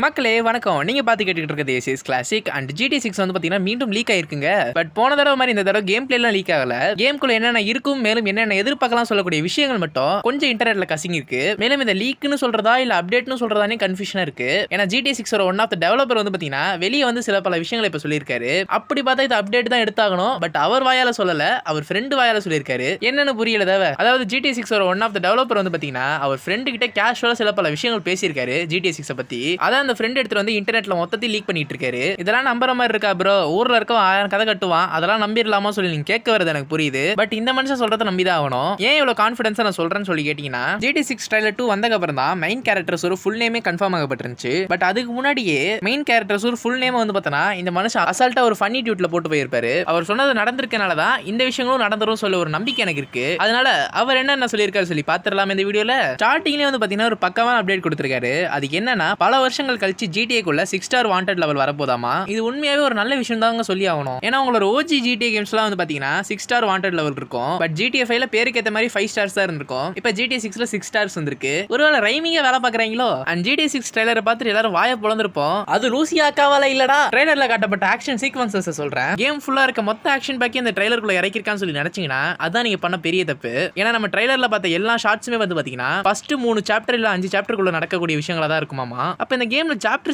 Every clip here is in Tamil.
மக்களே வணக்கம். நீங்க பாத்து கேட்டுக்கிட்டு இருக்கிறது ஏசிஎஸ் கிளாசிக் அண்ட் GT6 வந்து பாத்தீங்கன்னா மீண்டும் லீக் ஆயிருக்குங்க. பட் போன தடவை மாதிரி இந்த தடவை கேம் பிளேலாம் லீக் ஆகல. கேம்குள்ள என்னென்ன இருக்கும் மேலும் என்னென்ன எதிர்பார்க்கலாம் சொல்லக்கூடிய விஷயங்கள் மட்டும் கொஞ்சம் இன்டர்நெட்ல கசிங்கி இருக்கு. மேலும் இந்த லீக்னு சொல்றதா இல்ல அப்டேட்னு சொல்றதானே கன்ஃபியூஷனா இருக்கு. ஏன்னா GT6 one of the developer வந்து பாத்தீங்கன்னா வெளியே வந்து சில பல விஷயங்களை இப்ப சொல்லியிருக்காரு. அப்படி பார்த்தா இது அப்டேட் தான் எடுத்தாகணும். பட் அவர் வாயால சொல்லல, அவர் ஃப்ரெண்ட் வாயால சொல்லியிருக்காரு. என்னன்னு புரியல தேவை. அதாவது GT6 one of the developer வந்து பாத்தீங்கன்னா அவர் ஃப்ரெண்ட் கிட்ட கேஷுவலா சில பல விஷயங்கள் பேசியிருக்காரு GT6 பத்தி. அதான் அந்த ஃப்ரெண்ட் எடுத்து வந்து இன்டர்நெட்ல மொத்தத்தையும் லீக் பண்ணிட்டு இருக்காரு. இதெல்லாம் நம்புற மாதிரி இருக்கா ப்ரோ? ஊர்ல இருக்க 1000 கதை கட்டுவான், அதெல்லாம் நம்பிடலாமா சொல்லி நீங்க கேட்க வரது எனக்கு புரியுது. பட் இந்த மனுஷன் சொல்றத நம்பிதான் ஆகணும். ஏன் இவ்வளவு கான்ஃபிடன்ஸா நான் சொல்றேன்னு சொல்லி கேட்டீங்கன்னா, GT6 ட்ரைலர் 2 வந்ததுக்கு அப்புறம் தான் மெயின் கேரக்டர்ஸ் ஒரு ஃபுல் நேமே கன்ஃபார்ம் ஆகப்பட்டிருந்துச்சு. பட் அதுக்கு முன்னாடியே மெயின் கேரக்டர்ஸ் ஒரு ஃபுல் நேம் வந்து பார்த்தனா இந்த மனுஷன் அசால்ட்டா ஒரு ஃபன்னி டியூட்ல போட்டு போயிருப்பாரு. அவர் சொன்னது நடந்திருக்கனால தான் இந்த விஷயங்களும் நடந்துரும் சொல்ல ஒரு நம்பிக்கை எனக்கு இருக்கு. அதனால அவர் என்ன சொல்லியிருக்காரு சொல்லி பாத்துடலாம் இந்த வீடியோல. ஸ்டார்டிங்லேயே வந்து பாத்தீங்கன்னா ஒரு பக்கமான அப்டேட் கொடுத்திருக்காரு. அது என்னன்னா பல வருஷங்கள் கழிச்சு GTA குள்ள 6 ஸ்டார் வாண்டட் லெவல் வரப்போதாமா. இது உண்மையாவே ஒரு நல்ல விஷயம் தான் சொல்லி ஆகணும். ஏன்னா உங்களோட OG GTA கேம்ஸ்லாம் வந்து பாத்தீங்கன்னா 6 ஸ்டார் வாண்டட் லெவல் இருக்கும். பட் GTA 5ல பேருக்கு ஏத்த மாதிரி 5 ஸ்டார்ஸ் தான் இருந்திருக்கும். இப்போ GTA 6ல 6 ஸ்டார்ஸ் வந்திருக்கு. ஒருவேளை ரைமிங்கா வேலை பாக்குறாங்களோ. அண்ட் GTA 6 ட்ரைலரை பார்த்துட்டு எல்லாரும் வாயை பொளந்திருப்போம். அது லூசியா அக்காவால இல்லடா. ட்ரைலர்ல காட்டப்பட்ட ஆக்ஷன் சீக்வன்சஸ் சொல்றேன். கேம் ஃபுல்லா இருக்க மொத்த ஆக்ஷன் பேக்கே இந்த ட்ரைலருக்குள்ள இறக்கிருக்கான்னு சொல்லி நினைச்சீங்கன்னா அதான் நீங்க பண்ண பெரிய தப்பு. ஏன்னா நம்ம ட்ரைலர்ல பார்த்த எல்லா ஷார்ட்ஸுமே வந்து பாத்தீங்கன்னா ஃபர்ஸ்ட் 3 சாப்டர் இல்ல 5 சாப்டருக்குள்ள நடக்கக்கூடிய விஷயங்களா தான் இருக்குமாமா. அப்ப இந்த கேம்ல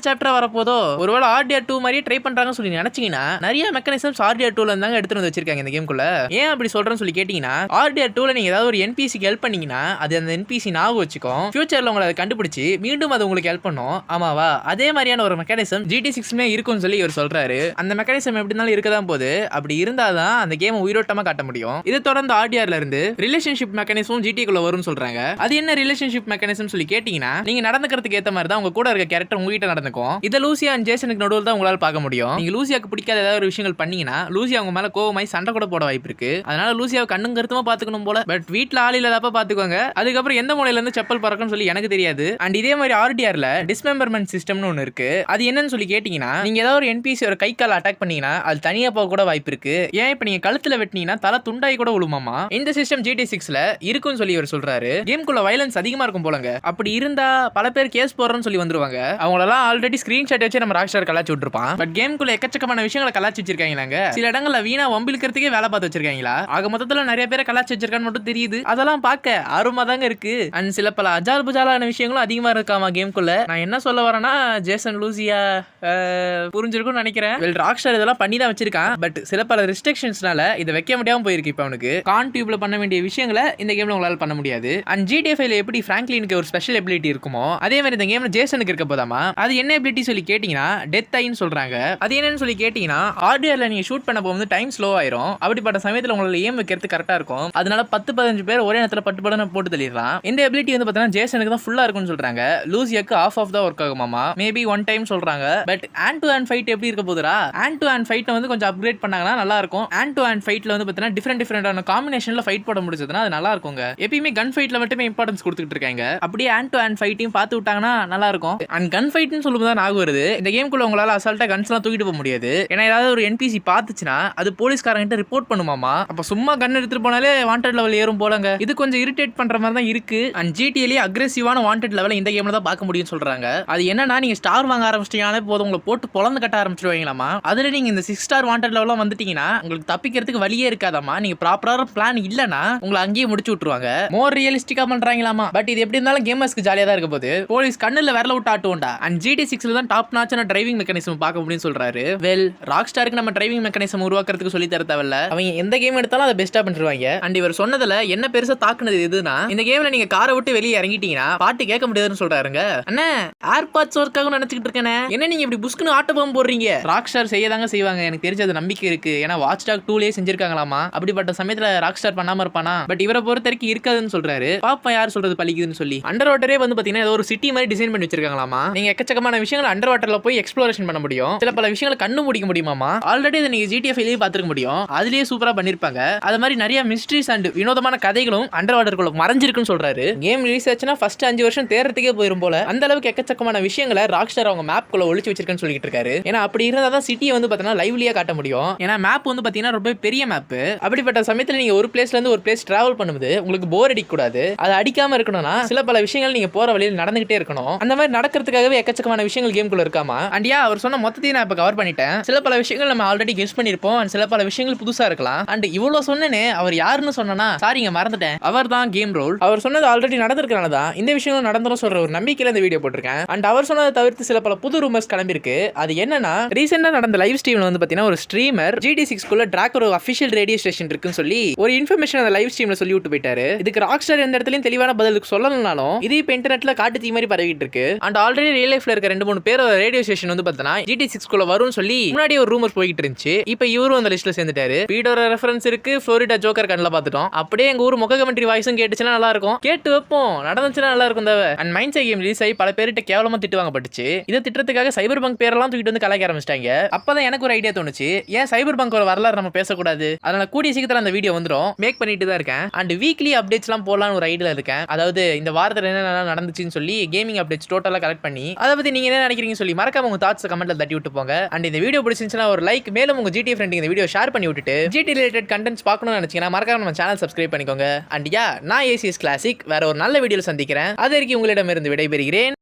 சாப்டரா வரப்போதோ ஒருவேளை RDR 2 மாதிரியே ட்ரை பண்றாங்கன்னு சொல்லி நினைச்சீங்கன்னா நிறைய மெக்கானிசம்ஸ் RDR 2ல இருந்தாங்க எடுத்துட்டு வந்து வச்சிருக்காங்க இந்த கேம்குள்ள. ஏன் அப்படி சொல்றேன்னு சொல்லி கேட்டீங்கன்னா, RDR 2ல நீங்க ஏதாவது ஒரு NPCக்கு ஹெல்ப் பண்ணீங்கன்னா அது அந்த NPC ஞாபகம் வச்சுக்கும். ஃபியூச்சர்ல உங்களை அதை கண்டுபிடிச்சு மீண்டும் அது உங்களுக்கு ஹெல்ப் பண்ணும். ஆமாவா? அதே மாதிரியான ஒரு மெக்கானிசம் GT6மே இருக்கும்னு சொல்லி இவர் சொல்றாரு. அந்த மெக்கானிசம் எப்படி இருந்தாலும் இருக்கதான் போது. அப்படி இருந்தாதான் அந்த கேம் உயிரோட்டமா காட்ட முடியும். இது தொடர்ந்து RDRல இருந்து ரிலேஷன்ஷிப் மெக்கானிசம் GT குள்ள வரும்னு சொல்றாங்க. அது என்ன ரிலேஷன்ஷிப் மெக்கானிசம் சொல்லி கேட்டீங்கன்னா, நீங்க நடந்துக்கிறதுக்கு ஏத்த மாதிரி தான் உங்க கூட இருக்க கேரக்டர் உங்ககிட்ட நடந்துக்கும். இத லூசியா அண்ட் ஜேசனுக்கு நடுவுல தான் உங்களால பார்க்க முடியும். நீங்க லூசியாக்கு பிடிக்காத ஏதாவது ஒரு விஷயங்கள் பண்ணீங்கன்னா லூசியா அவங்க மேல கோவமாய் சண்டை கூட போட வாய்ப்பு இருக்கு. அதனால லூசியாவை கண்ணும் கருத்துமா பாத்துக்கணும் போல. பட் வீட்ல ஆள் இல்லாதப்ப பாத்துக்கோங்க. அதுக்கப்புறம் எந்த மூலையில இருந்து செப்பல் பறக்கும்னு சொல்லி எனக்கு தெரியாது. அண்ட் இதே மாதிரி RDRல டிஸ்மெம்பர்மென்ட் சிஸ்டம்னு ஒன்னு இருக்கு. அது என்னன்னு சொல்லி கேட்டீங்கன்னா, நீங்க ஏதாவது ஒரு NPC ஒரு கை கால் அட்டாக் பண்ணீங்கன்னா அது தனியா போக கூட வாய்ப்பு இருக்கு. ஏன் இப்ப நீங்க கழுத்துல வெட்டினீங்கன்னா தலை துண்டாய் கூட விழுமாமா. இந்த சிஸ்டம் GT6ல இருக்குன்னு சொல்லி இவர் சொல்றாரு. கேம்குள்ள வயலன்ஸ் அதிகமா இருக்கும் போலங்க. அப்படி இருந்தா பல பேர் கேஸ் போடுறன்னு சொல்லி வந்துருவாங்க. அவங்களெல்லாம் ஆல்ரெடி ஸ்கிரீன்ஷாட் வச்சு நம்ம ராக்ஸ்டார் கலாச்சி விட்டுருப்பான். பட் கேம்குள்ள எக்கச்சக்கமான விஷயங்களை கலாச்சி வச்சிருக்காங்க. சில இடங்கள்ல வீணா வம்பிழுக்கிறதுக்கே வேலை பார்த்து வச்சிருக்காங்களா. ஆக மொத்தத்துல நிறைய பேரை கலாச்சி வச்சிருக்கான்னு மட்டும் தெரியுது. அதெல்லாம் பார்க்க ஆர்வமா தாங்க இருக்கு. அண்ட் சில பல அஜால் புஜாலான விஷயங்களும் அதிகமா இருக்காமா கேம்குள்ள. நான் என்ன சொல்ல வரேன்னா, ஜேசன் லூசியா புரிஞ்சிருக்கும்னு நினைக்கிறேன். வெல் ராக்ஸ்டார் இதெல்லாம் பண்ணி தான் வச்சிருக்கான். பட் சில பல ரெஸ்ட்ரிக்ஷன்ஸ்னால இதை வைக்க முடியாம போயிருக்கு. இப்போ அவனுக்கு கான் டியூப்ல பண்ண வேண்டிய விஷயங்களை இந்த கேம்ல உங்களால பண்ண முடியாது. அண்ட் GTA 5ல எப்படி பிராங்க்லினுக்கு ஒரு ஸ்பெஷல் எபிலிட்டி இருக்குமோ அதே மாதிரி இந்த கேம்ல ஜேசனுக்கு இருக்க போதாமா. அது என்ன எபிலிட்டி சொல்லி கேட்டீங்கன்னா டெத் ஐன்னு சொல்றாங்க. அது என்னன்னு சொல்லி கேட்டீங்கன்னா, RDRல நீங்க ஷூட் பண்ண போகும்போது டைம் ஸ்லோ ஆயிரும். அப்படிப்பட்ட சமயத்துல உங்களால ஏம் வைக்கிறது கரெக்டா இருக்கும். அதனால 10-15 பேர் ஒரே நேரத்துல பட்டு போட்டு தள்ளிடலாம். இந்த எபிலிட்டி வந்து பார்த்தீங்கன்னா ஜேசனுக்கு தான் ஃபுல்லா இருக்கும்னு சொல்றாங்க. லூசியாக்கு ஆஃப் தான் ஒர்க் ஆகுமாமா. மேபி ஒன் டைம் சொல்றாங்க. But hand to hand fight எப்படி இருக்க போதுரா? ஹேண்ட் டு ஹேண்ட் ஃபைட் வந்து கொஞ்சம் அப்கிரேட் பண்ணாங்கன்னா நல்லா இருக்கும். ஹேண்ட் டு ஹேண்ட் ஃபைட்ல வந்து பார்த்தீங்கன்னா டிஃபரெண்டான காம்பினேஷன்ல ஃபைட் போட முடிஞ்சதுன்னா அது நல்லா இருக்குங்க. எப்பயுமே கன் ஃபைட்ல மட்டுமே இம்பார்ட்டன்ஸ் கொடுத்துட்டு இருக்காங்க. அப்படியே ஹேண்ட் டு ஹேண்ட் ஃபைட்டையும் பார்த்து விட்டாங்கன்னா நல்லா இருக்கும். அண்ட் கன் ஃபைட்னு சொல்லும்போது தான் ஞாபகம் வருது, இந்த கேம்குள்ள உங்களால அசால்ட்டா கன்ஸ்லாம் தூக்கிட்டு போக முடியாது. ஏன்னா ஏதாவது ஒரு NPC பார்த்துச்சுன்னா அது போலீஸ்காரங்கிட்ட ரிப்போர்ட் பண்ணுமாமா. அப்ப சும்மா கன் எடுத்துட்டு போனாலே வாண்டட் லெவல் ஏறும் போலங்க. இது கொஞ்சம் இரிட்டேட் பண்ற மாதிரி தான் இருக்கு. அண்ட் GTAலயே அக்ரெசிவான வாண்டட் லெவல் இந்த கேம்ல தான் பார்க்க முடியும்னு சொல்றாங்க. அது என்னன்னா, நீங்க ஸ்டார் வாங்க ஆரம்பிச்சிட்டீங்கனாலே போதும் உங்களை போட்டு பொளந்து கட்ட ஆரம்பிச்சிடுவாங்களாமா. அதுல நீங்க இந்த 6 ஸ்டார் வாண்டட் லெவலாம் வந்துட்டீங்கன்னா உங்களுக்கு தப்பிக்கிறதுக்கு வழியே இருக்காதாமா. நீங்க ப்ராப்பரான பிளான் இல்லனா உங்களை அங்கேயே முடிச்சு விட்டுருவாங்க. மோர் ரியலிஸ்டிக்கா பண்றாங்களாமா. பட் இது எப்படி இருந்தாலும் கேமர்ஸ்க்கு ஜாலியா தான் இருக்க போகுது. போலீஸ் கண்ணுல விரல விட்டு ஆட்டுவோம்டா. அண்ட் GT6ல தான் டாப் நாச்சான டிரைவிங் மெக்கானிசம் பார்க்க முடியும்னு சொல்றாரு. வெல் ராக்ஸ்டாருக்கு நம்ம டிரைவிங் மெக்கானிசம் உருவாக்குறதுக்கு சொல்லி தர தேவையில்ல. அவங்க எந்த கேம் எடுத்தாலும் அதை பெஸ்டா பண்ணிடுவாங்க. அண்ட் இவர் சொன்னதுல என்ன பெருசா தாக்குனது எதுனா, இந்த கேம்ல நீங்க காரை விட்டு வெளியே இறங்கிட்டீங்கன்னா பாட்டு கேட்க முடியாதுன்னு சொல்றாருங்க. அண்ணா ஏர்பாட்ஸ் ஒர்க் ஆகும் நினைச்சிட்டு இருக்கேன். என்ன நீங்க இப்படி புஸ்குன்னு ஆட்ட பாம்பு போடுறீங்க? ராக்ஸ்டார் செய்யதாங்க செய்வாங்க. எனக்கு தெரிஞ்ச அது நம்பிக்கை இருக்கு. ஏன்னா வாட்ச் டாக் 2லயே செஞ்சிருக்காங்களாமா. அப்படிப்பட்ட சமயத்துல ராக்ஸ்டார் பண்ணாம இருப்பானா? பட் இவரை பொறுத்த வரைக்கும் இருக்காதுன்னு சொல்றாரு. பாப்பா யார் சொல்றது பலிக்குதுன்னு சொல்லி. அண்டர் வாட்டரே வந்து பாத்தீங்கன்னா ஏதோ ஒரு சிட்டி மாதிரி டிசைன் பண்ணி வச்சிருக்காங்களாமா. நீங்க எக்கச்சக்கமான விஷயங்கள் அண்டர் வாட்டர்ல போய் எக்ஸ்ப்ளோரேஷன் பண்ண முடியும். சில பல விஷயங்களை கண்ணு முடிக்க முடியுமாமா. ஆல்ரெடி இதை நீங்க GTA 5லயே பார்த்துக்க முடியும். அதுலயே சூப்பரா பண்ணிருப்பாங்க. அது மாதிரி நிறைய மிஸ்ட்ரிஸ் அண்ட் வினோதமான கதைகளும் அண்டர் வாட்டருக்குள்ள மறைஞ்சிருக்குன்னு சொல்றாரு. கேம் ரிலீஸ் ஆச்சுன்னா ஃபர்ஸ்ட் 5 வருஷம் தேர்றதுக்கே போயிரும் போல. அந்த அளவுக்கு எக்கச்சக்கமான விஷயங்களை ராக்ஸ்டார் அவங்க மேப் குள்ள ஒளிச்சு வச்சிருக்கேன்னு சொல்லிட்டு இருக்காரு. ஏன்னா அப்படி இருந்தா தான் சிட்டியை வந்து பாத்தீங்கன்னா லைவ்லியா காட்ட முடியும். ஏன்னா மேப் வந்து பாத்தீங்கன்னா ரொம்ப பெரிய மேப். அப்படிப்பட்ட சமயத்துல நீங்க ஒரு பிளேஸ்ல இருந்து ஒரு பிளேஸ் டிராவல் பண்ணும்போது உங்களுக்கு போர் அடிக்க கூடாது. அது அடிக்காம இருக்கணும்னா சில பல விஷயங்கள் நீங்க போற வழியில் நடந்துகிட்டே இருக்கணும். அந்த மாதிரி நடக்கிறதுக்காகவே அளவு எக்கச்சக்கமான விஷயங்கள் கேம்குள்ள இருக்காமா. அண்ட் அவர் சொன்ன மொத்தத்தையும் நான் இப்ப கவர் பண்ணிட்டேன். சில பல விஷயங்கள் நம்ம ஆல்ரெடி கெஸ் பண்ணிருப்போம் அண்ட் சில பல விஷயங்கள் புதுசா இருக்கலாம். அண்ட் இவ்வளவு சொன்னேனே அவர் யாருன்னு சொன்னா சாரிங்க மறந்துட்டேன். அவர் தான் கேம் ரோல். அவர் சொன்னது ஆல்ரெடி நடந்திருக்கனால தான் இந்த விஷயம் நடந்துரும் சொல்ற ஒரு நம்பிக்கையில இந்த வீடியோ போட்டிருக்கேன். அண்ட் அவர் சொன்னதை தவிர்த்து சில பல புது ரூமர்ஸ் கிளம்பிருக்கு. அது என்னன்னா ரீசெண்டா நடந்த லைவ் ஸ்ட்ரீம்ல வந்து பாத்தீங்கன்னா ஒரு ஸ்ட்ரீமர் GT6 குள்ள டிராக் ஒரு அபிஷியல் ரேடியோ ஸ்டேஷன் இருக்குன்னு சொல்லி ஒரு இன்ஃபர்மேஷன் அந்த லைவ் ஸ்ட்ரீம்ல சொல்லி விட்டு போயிட்டாரு. இதுக்கு ராக்ஸ்டார் எந்த இடத்துலயும் தெளிவான பதிலுக்கு சொல்லலனாலும் இது இப்ப இன்டர்நெட்ல காட்டு தீ மாதிரி பரவிட்டு இருக்கு. அண்ட் ஆல்ரெடி ரியல் லைஃப்ல இருக்க 2-3 பேர் ரேடியோ ஸ்டேஷன் வந்து பார்த்தீங்கன்னா GT6 குள்ள வரும்னு சொல்லி முன்னாடி ஒரு ரூமர்ஸ் போயிட்டு இருந்துச்சு. இப்போ இவரும் அந்த லிஸ்ட்ல சேர்ந்துட்டாரு. பீடோர ரெஃபரன்ஸ் இருக்கு, ஃப்ளோரிடா ஜோக்கர் கண்ணில் பார்த்துட்டோம். அப்படியே எங்க ஊர் முக கமெண்ட்ரி வாய்ஸும் கேட்டுச்சுன்னா நல்லா இருக்கும். கேட்டு வைப்போம், நடந்துச்சுன்னா நல்லா இருக்கும். அண்ட் மைண்ட் கேம் ரிலீஸ் ஆகி பல பேர்கிட்ட கேவலமா திட்டு வாங்கப்பட்டுச்சு. இதை திட்டத்துக்காக சைபர் பங்க் பேரெல்லாம் தூக்கிட்டு வந்து கலாய்க்க ஆரம்பிச்சிட்டாங்க. அப்பதான் எனக்கு ஒரு ஐடியா தோணுச்சு, ஏன் சைபர் பங்க் ஒரு வரலாறு நம்ம பேசக்கூடாது. அதனால கூடிய சீக்கிரத்துல அந்த வீடியோ வந்துடும், மேக் பண்ணிட்டு தான் இருக்கேன். அண்ட் வீக்லி அப்டேட்ஸ் எல்லாம் போடலாம்னு ஒரு ஐடியா இருக்கேன். அதாவது இந்த வாரத்தில் என்ன நடந்துச்சுன்னு சொல்லி கேமிங் அப்டேட்ஸ் டோட்டலா கலெக்ட் பண்ணி அதை பத்தி நீங்க என்ன நினைக்கிறீங்கன்னு சொல்லி மறக்காம உங்க தாட்ஸ் கமெண்ட்ல தட்டி விட்டு போங்க. அண்ட் இந்த வீடியோ பிடிச்சிருந்துச்சுன்னா ஒரு லைக், மேலும் உங்க GT ஃப்ரெண்டுக்கு இந்த வீடியோ ஷேர் பண்ணி விட்டுட்டு GT ரிலேட்டட் கண்டென்ட்ஸ் பார்க்கணும்னு நினைச்சீங்கன்னா மறக்காம நம்ம சேனல் சப்ஸ்கிரைப் பண்ணிக்கோங்க. அண்ட் நான் ACS கிளாசிக் வேற ஒரு நல்ல வீடியோல சந்திக்கிறேன். அது வரைக்கும் உங்களிடமிருந்து விடைபெறுகிறேன்.